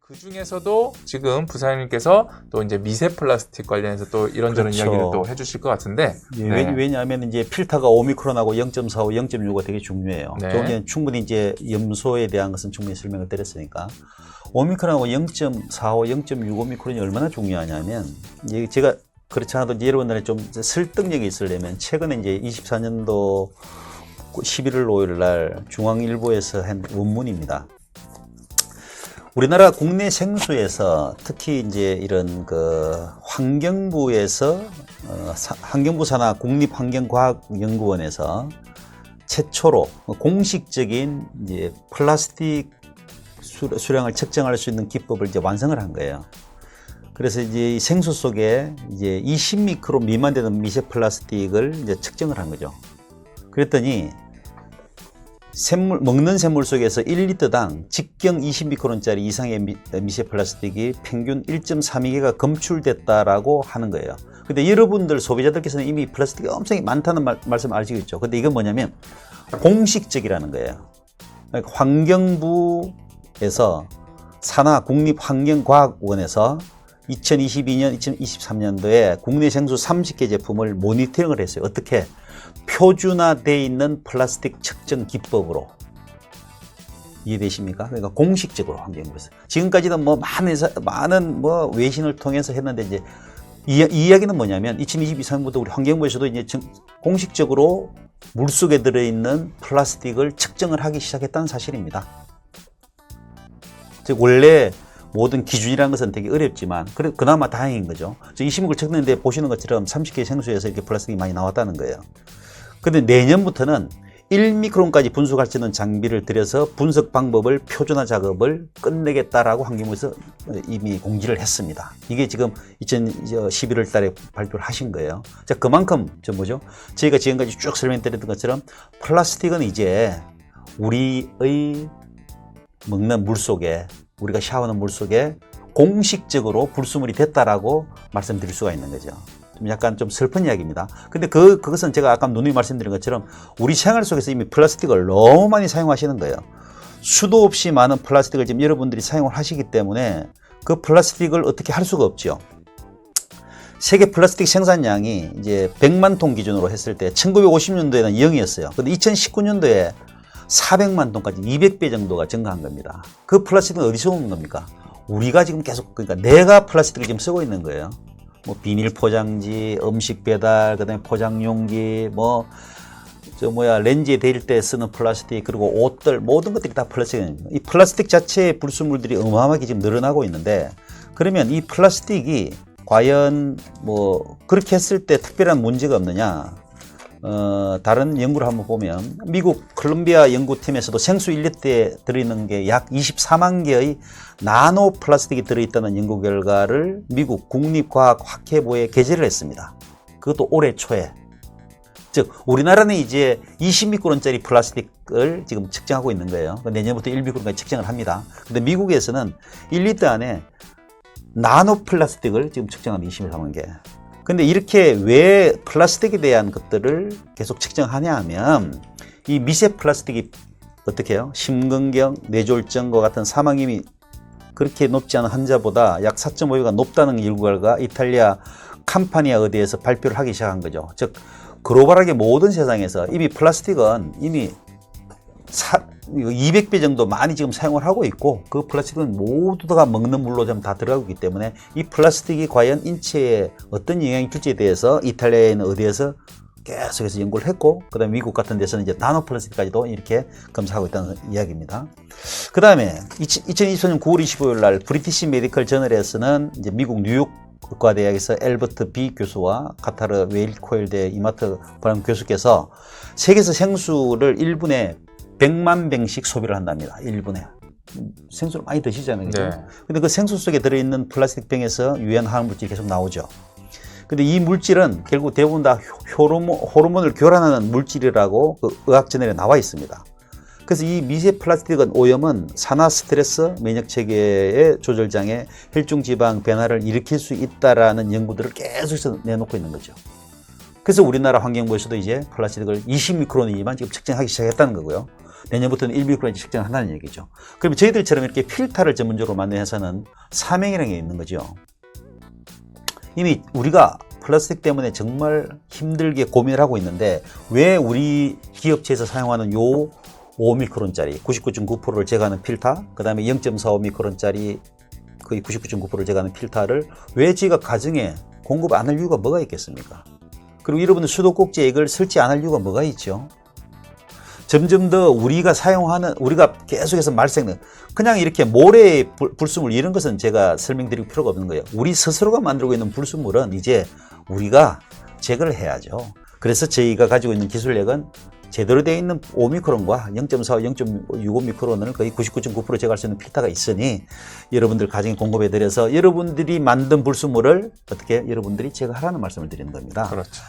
그 중에서도 지금 부사장님께서 또 이제 미세 플라스틱 관련해서 또 이런저런 그렇죠. 이야기를 또 해주실 것 같은데. 예, 네. 왜냐하면 이제 필터가 오미크론하고 0.45, 0.65가 되게 중요해요. 네. 조금 전에 충분히 이제 염소에 대한 것은 충분히 설명을 드렸으니까. 오미크론하고 0.45, 0.6 오미크론이 얼마나 중요하냐면, 이제 제가 그렇지 않아도 이제 여러분들의 좀 설득력이 있으려면 최근에 이제 24년도 11월 5일 날 중앙일보에서 한 원문입니다. 우리나라 국내 생수에서 특히 이제 이런 그 환경부에서 환경부 산하 국립환경과학연구원에서 최초로 공식적인 이제 플라스틱 수량을 측정할 수 있는 기법을 이제 완성을 한 거예요. 그래서 이제 이 생수 속에 이제 20미크론 미만 되는 미세 플라스틱을 이제 측정을 한 거죠. 그랬더니 먹는 샘물 속에서 1리터당 직경 20미크론짜리 이상의 미세 플라스틱이 평균 1.32개가 검출됐다라고 하는 거예요. 근데 여러분들 소비자들께서는 이미 플라스틱이 엄청 많다는 말씀 아시겠죠? 근데 이건 뭐냐면 공식적이라는 거예요. 그러니까 환경부에서 산하 국립환경과학원에서 2022년, 2023년도에 국내 생수 30개 제품을 모니터링을 했어요. 어떻게? 표준화되어 있는 플라스틱 측정 기법으로. 이해되십니까? 그러니까 공식적으로 환경부에서. 지금까지는 뭐 많은 뭐 외신을 통해서 했는데 이제 이 이야기는 뭐냐면 2022년부터 우리 환경부에서도 이제 공식적으로 물속에 들어있는 플라스틱을 측정을 하기 시작했다는 사실입니다. 즉 원래 모든 기준이라는 것은 되게 어렵지만 그나마 다행인 거죠. 저 20mg을 측정했는데 보시는 것처럼 30개 생수에서 이렇게 플라스틱이 많이 나왔다는 거예요. 근데 내년부터는 1미크론까지 분석할 수 있는 장비를 들여서 분석 방법을 표준화 작업을 끝내겠다라고 환경부에서 이미 공지를 했습니다. 이게 지금 2011월 달에 발표를 하신 거예요. 자, 그만큼 저희가 지금까지 쭉 설명드렸던 것처럼 플라스틱은 이제 우리의 먹는 물 속에, 우리가 샤워하는 물 속에 공식적으로 불순물이 됐다라고 말씀드릴 수가 있는 거죠. 약간 좀 슬픈 이야기입니다. 근데 그것은 제가 아까 누누이 말씀드린 것처럼 우리 생활 속에서 이미 플라스틱을 너무 많이 사용하시는 거예요. 수도 없이 많은 플라스틱을 지금 여러분들이 사용을 하시기 때문에 그 플라스틱을 어떻게 할 수가 없죠. 세계 플라스틱 생산량이 이제 100만 톤 기준으로 했을 때 1950년도에는 0이었어요. 근데 2019년도에 400만 톤까지 200배 정도가 증가한 겁니다. 그 플라스틱은 어디서 온 겁니까? 우리가 지금 계속, 그러니까 내가 플라스틱을 지금 쓰고 있는 거예요. 뭐 비닐 포장지, 음식 배달, 그다음에 포장 용기, 렌즈에 데일 때 쓰는 플라스틱, 그리고 옷들, 모든 것들이 다 플라스틱입니다. 이 플라스틱 자체의 불순물들이 어마어마하게 지금 늘어나고 있는데, 그러면 이 플라스틱이 과연 그렇게 했을 때 특별한 문제가 없느냐? 다른 연구를 한번 보면 미국 콜롬비아 연구팀에서도 생수 1리터에 들어있는 게 약 24만 개의 나노 플라스틱이 들어있다는 연구 결과를 미국 국립과학학회부에 게재를 했습니다. 그것도 올해 초에. 즉 우리나라는 이제 20미크론짜리 플라스틱을 지금 측정하고 있는 거예요. 내년부터 1미크론까지 측정을 합니다. 근데 미국에서는 1리터 안에 나노 플라스틱을 지금 측정하는 24만 개. 근데 이렇게 왜 플라스틱에 대한 것들을 계속 측정하냐 하면 이 미세 플라스틱이 어떻게 해요? 심근경, 뇌졸중과 같은 사망률이 그렇게 높지 않은 환자보다 약 4.5배가 높다는 연구 결과 이탈리아 캄파니아 의대에서 발표를 하기 시작한 거죠. 즉 글로벌하게 모든 세상에서 이미 플라스틱은 이미 200배 정도 많이 지금 사용을 하고 있고 그 플라스틱은 모두 다 먹는 물로 좀 다 들어가고 있기 때문에 이 플라스틱이 과연 인체에 어떤 영향이 줄지에 대해서 이탈리아에 있는 의대에서 계속해서 연구를 했고 그 다음에 미국 같은 데서는 이제 나노 플라스틱까지도 이렇게 검사하고 있다는 이야기입니다. 그 다음에 2024년 9월 25일 날 브리티시 메디컬 저널에서는 이제 미국 뉴욕 의과대학에서 엘버트 B 교수와 카타르 웨일 코일대 이마트 브라운 교수께서 세계에서 생수를 1분에 100만 병씩 소비를 한답니다. 1분에. 생수를 많이 드시잖아요. 그죠? 네. 근데 그 생수 속에 들어있는 플라스틱 병에서 유해한 화학물질이 계속 나오죠. 근데 이 물질은 결국 대부분 다 호르몬을 교란하는 물질이라고 그 의학저널에 나와 있습니다. 그래서 이 미세 플라스틱은 오염은 산화 스트레스, 면역체계의 조절장애, 혈중지방 변화를 일으킬 수 있다라는 연구들을 계속해서 내놓고 있는 거죠. 그래서 우리나라 환경부에서도 이제 플라스틱을 20미크론이지만 지금 측정하기 시작했다는 거고요. 내년부터는 1미크론까지 측정한다는 얘기죠. 그러면 저희들처럼 이렇게 필터를 전문적으로 만든 회사는 사명이라는 게 있는 거죠. 이미 우리가 플라스틱 때문에 정말 힘들게 고민을 하고 있는데 왜 우리 기업체에서 사용하는 요 5미크론짜리 99.9%를 제거하는 필터, 그 다음에 0.45미크론짜리 거의 99.9%를 제거하는 필터를 왜 저희가 가정에 공급 안 할 이유가 뭐가 있겠습니까? 그리고 여러분들 수도꼭지에 이걸 설치 안 할 이유가 뭐가 있죠? 점점 더 우리가 사용하는, 우리가 계속해서 그냥 이렇게 모래의 불순물 이런 것은 제가 설명드릴 필요가 없는 거예요. 우리 스스로가 만들고 있는 불순물은 이제 우리가 제거를 해야죠. 그래서 저희가 가지고 있는 기술력은 제대로 되어 있는 5미크론과 0.45, 0.65미크론을 거의 99.9% 제거할 수 있는 필터가 있으니 여러분들 가정에 공급해 드려서 여러분들이 만든 불순물을 어떻게 여러분들이 제거하라는 말씀을 드리는 겁니다. 그렇죠.